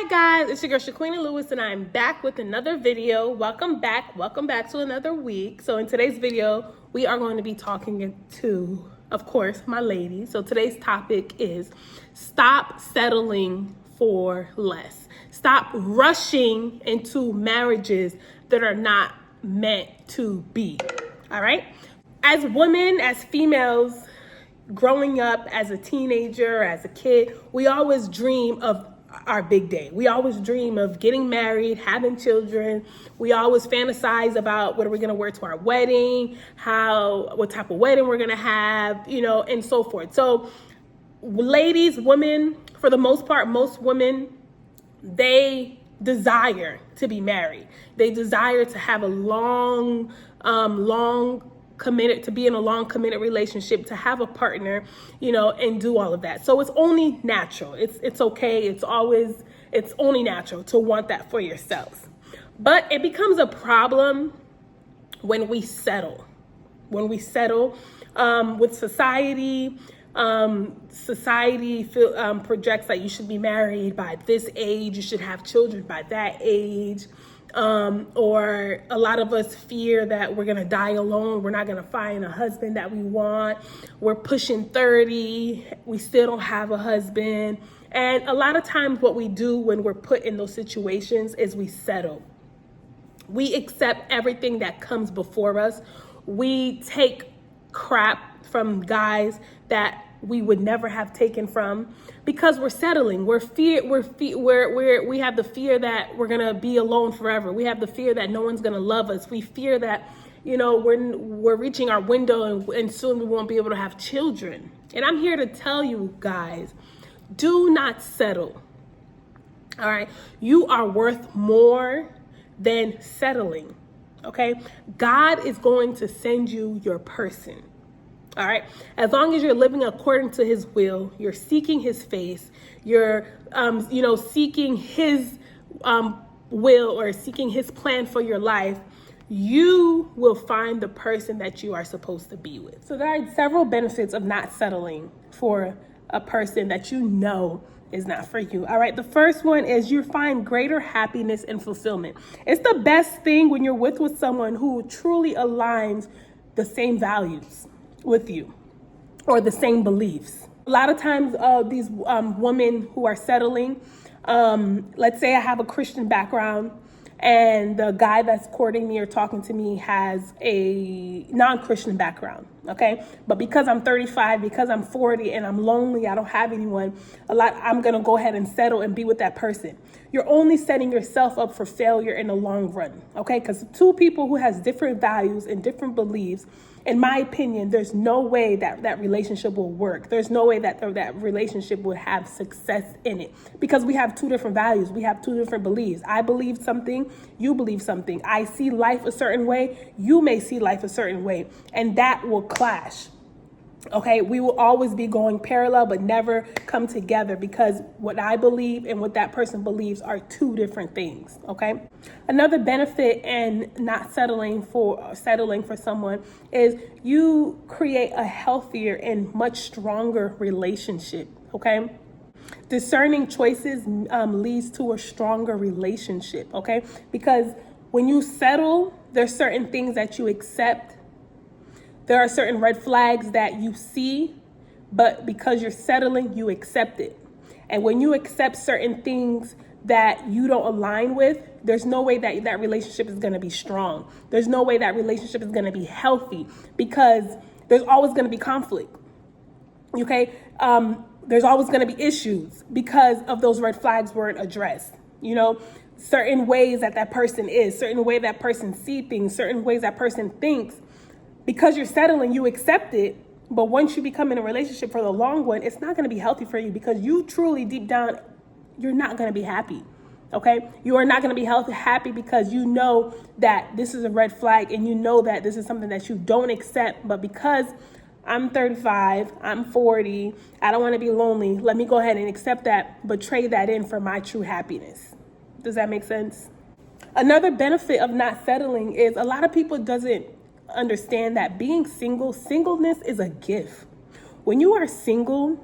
Hi guys, it's your girl Shaquina Lewis and I'm back with another video. Welcome back to another week. So in today's video, we are going to be talking to, of course, my ladies. So today's topic is stop settling for less. Stop rushing into marriages that are not meant to be. All right? As women, as females, growing up as a teenager, as a kid, we always dream of our big day. We always dream of getting married, having children. We always fantasize about what are we going to wear to our wedding, what type of wedding we're going to have, and so forth. So ladies, women, for the most part, most women, they desire to be married. They desire to have a long committed, to be in a long committed relationship, to have a partner, and do all of that. So it's only natural. It's okay. It's only natural to want that for yourselves. But it becomes a problem when we settle. With society, projects that you should be married by this age, you should have children by that age. Or a lot of us fear that we're going to die alone. We're not going to find a husband that we want. We're pushing 30. We still don't have a husband. And a lot of times what we do when we're put in those situations is we settle. We accept everything that comes before us. We take crap from guys that we would never have taken from because we're settling. We have the fear that we're gonna be alone forever. We have the fear that no one's gonna love us. We fear that, we're reaching our window and soon we won't be able to have children. And I'm here to tell you guys, do not settle. All right, you are worth more than settling. Okay, God is going to send you your person. All right. As long as you're living according to his will, you're seeking his face, you're, seeking his will or seeking his plan for your life, you will find the person that you are supposed to be with. So there are several benefits of not settling for a person that is not for you. All right. The first one is you find greater happiness and fulfillment. It's the best thing when you're with someone who truly aligns the same values with you or the same beliefs. A lot of times these women who are settling, let's say I have a Christian background and the guy that's courting me or talking to me has a non-Christian background, okay? But because I'm 35, because I'm 40 and I'm lonely, I don't have anyone, I'm gonna go ahead and settle and be with that person. You're only setting yourself up for failure in the long run, okay? Because two people who has different values and different beliefs, in my opinion, there's no way that relationship will work. There's no way that relationship will have success in it because we have two different values. We have two different beliefs. I believe something, you believe something. I see life a certain way, you may see life a certain way, and that will clash. Okay, we will always be going parallel, but never come together because what I believe and what that person believes are two different things. Okay, another benefit in not settling for someone is you create a healthier and much stronger relationship. Okay, discerning choices leads to a stronger relationship. Okay, because when you settle, there's certain things that you accept. There are certain red flags that you see, but because you're settling, you accept it. And when you accept certain things that you don't align with, there's no way that relationship is going to be strong. There's no way that relationship is going to be healthy because there's always going to be conflict. Okay? There's always going to be issues because of those red flags weren't addressed. Certain ways that person is, certain way that person sees things, certain ways that person thinks. Because you're settling, you accept it. But once you become in a relationship for the long run, it's not going to be healthy for you because you truly deep down, you're not going to be happy. Okay. You are not going to be happy because you know that this is a red flag and you know that this is something that you don't accept. But because I'm 35, I'm 40, I don't want to be lonely. Let me go ahead and accept that, but trade that in for my true happiness. Does that make sense? Another benefit of not settling is a lot of people doesn't understand that singleness is a gift. When you are single,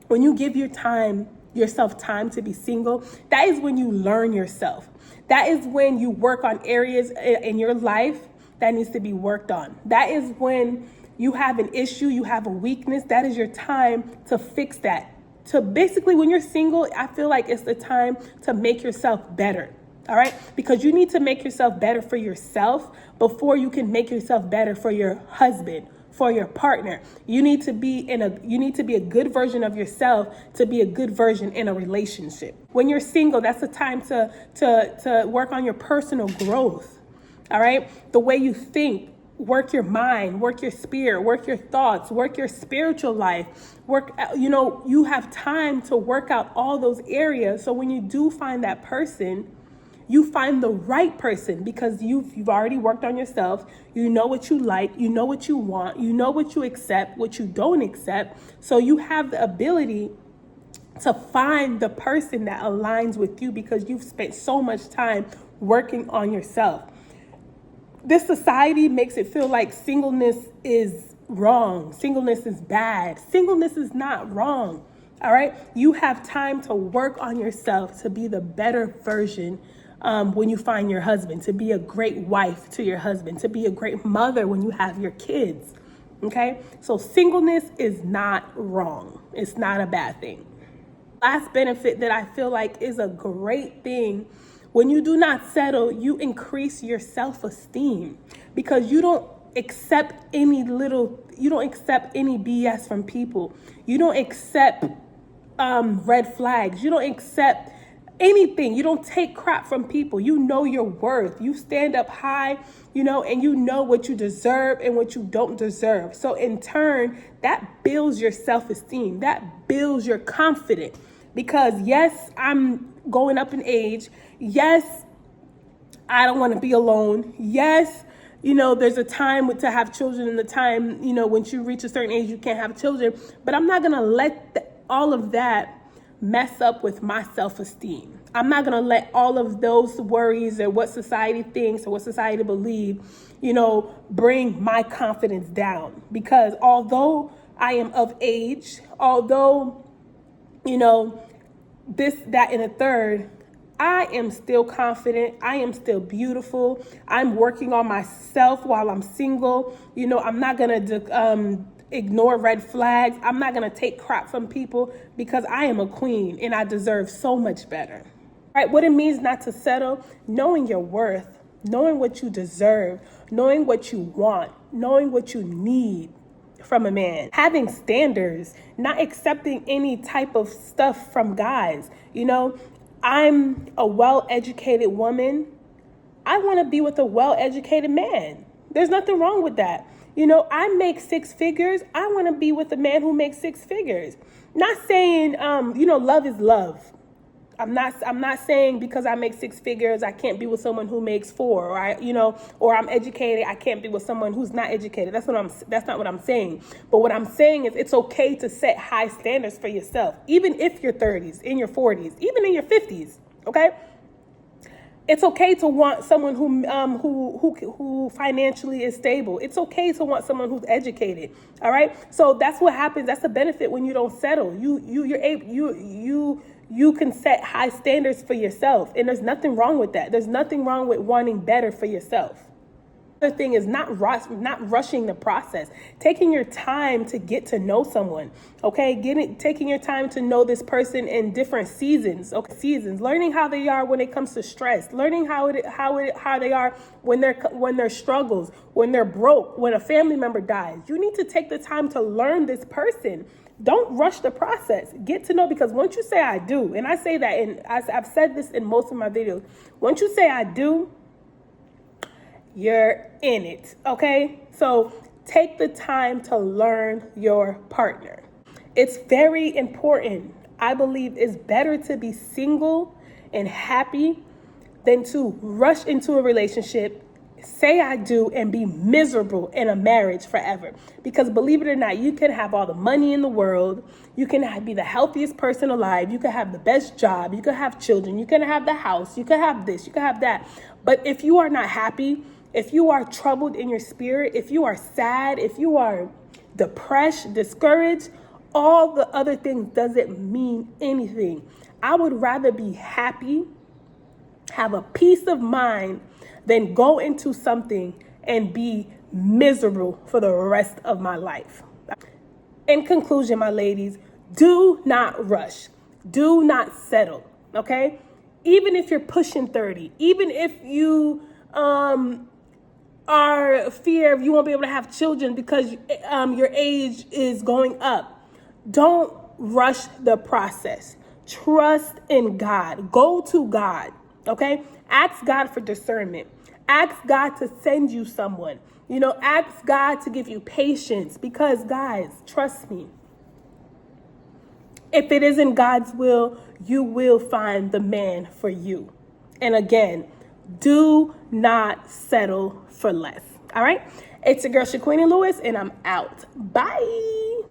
when you give your time yourself time to be single, that is when you learn yourself. That is when you work on areas in your life that needs to be worked on. That is when you have an issue, you have a weakness. That is your time to fix that. To basically, when you're single, I feel like it's the time to make yourself better. All right? Because you need to make yourself better for yourself before you can make yourself better for your husband, for your partner. You need to be a good version of yourself to be a good version in a relationship. When you're single, that's the time to work on your personal growth. All right? The way you think, work your mind, work your spirit, work your thoughts, work your spiritual life, you have time to work out all those areas. So when you do find that person, you find the right person because you've already worked on yourself. You know what you like, you know what you want, you know what you accept, what you don't accept. So you have the ability to find the person that aligns with you because you've spent so much time working on yourself. This society makes it feel like singleness is wrong. Singleness is bad. Singleness is not wrong. All right. You have time to work on yourself to be the better version when you find your husband, to be a great wife to your husband, to be a great mother when you have your kids. Okay. So singleness is not wrong. It's not a bad thing. Last benefit that I feel like is a great thing. When you do not settle, you increase your self-esteem because you don't accept any BS from people. You don't accept red flags. You don't accept anything. You don't take crap from people. You know your worth. You stand up high, and you know what you deserve and what you don't deserve. So in turn, that builds your self-esteem. That builds your confidence. Because yes, I'm going up in age. Yes, I don't want to be alone. Yes, there's a time to have children and the time, once you reach a certain age, you can't have children. But I'm not going to let all of that mess up with my self-esteem. I'm not going to let all of those worries or what society thinks or what society believes, bring my confidence down. Because although I am of age, although this, that, and a third, I am still confident. I am still beautiful. I'm working on myself while I'm single. I'm not going to ignore red flags. I'm not going to take crap from people because I am a queen and I deserve so much better. All right, what it means not to settle, knowing your worth, knowing what you deserve, knowing what you want, knowing what you need from a man, having standards, not accepting any type of stuff from guys. I'm a well-educated woman. I want to be with a well-educated man. There's nothing wrong with that. I make 6 figures. I want to be with a man who makes 6 figures. Not saying, love is love. I'm not saying because I make 6 figures, I can't be with someone who makes 4, or I'm educated, I can't be with someone who's not educated. That's not what I'm saying. But what I'm saying is it's okay to set high standards for yourself, even if you're 30s, in your 40s, even in your 50s. Okay. It's okay to want someone who financially is stable. It's okay to want someone who's educated. All right. So that's what happens. That's the benefit when you don't settle. You can set high standards for yourself, and there's nothing wrong with that. There's nothing wrong with wanting better for yourself. The thing is not rushing the process, taking your time to get to know someone. Okay, taking your time to know this person in different seasons. Okay, learning how they are when it comes to stress, learning how they are when they're struggles, when they're broke, when a family member dies. You need to take the time to learn this person. Don't rush the process. Get to know, because once you say I do, and I say that, and I've said this in most of my videos, once you say I do, you're in it, okay? So take the time to learn your partner. It's very important. I believe it's better to be single and happy than to rush into a relationship, say I do, and be miserable in a marriage forever. Because believe it or not, you can have all the money in the world. You can be the healthiest person alive. You can have the best job. You can have children. You can have the house. You can have this. You can have that. But if you are not happy, if you are troubled in your spirit, if you are sad, if you are depressed, discouraged, all the other things doesn't mean anything. I would rather be happy, have a peace of mind, than go into something and be miserable for the rest of my life. In conclusion, my ladies, do not rush. Do not settle, okay? Even if you're pushing 30, even if you are fear of you won't be able to have children because your age is going up, don't rush the process. Trust in God. Go to God, okay? Ask God for discernment. Ask God to send you someone. Ask God to give you patience, because guys, trust me, if it isn't God's will, you will find the man for you. And again, do not settle for less. All right? It's your girl, Shaquini Lewis, and I'm out. Bye.